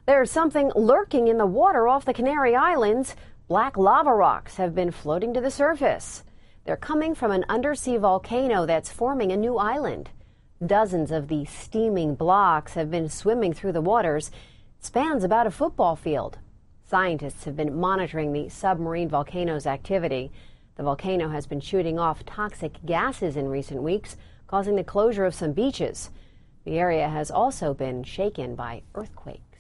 There's something lurking in the water off the Canary Islands. Black lava rocks have been floating to the surface. They're coming from an undersea volcano that's forming a new island. Dozens of these steaming blocks have been swimming through the waters. It spans about a football field. Scientists have been monitoring the submarine volcano's activity. The volcano has been shooting off toxic gases in recent weeks, causing the closure of some beaches. The area has also been shaken by earthquakes.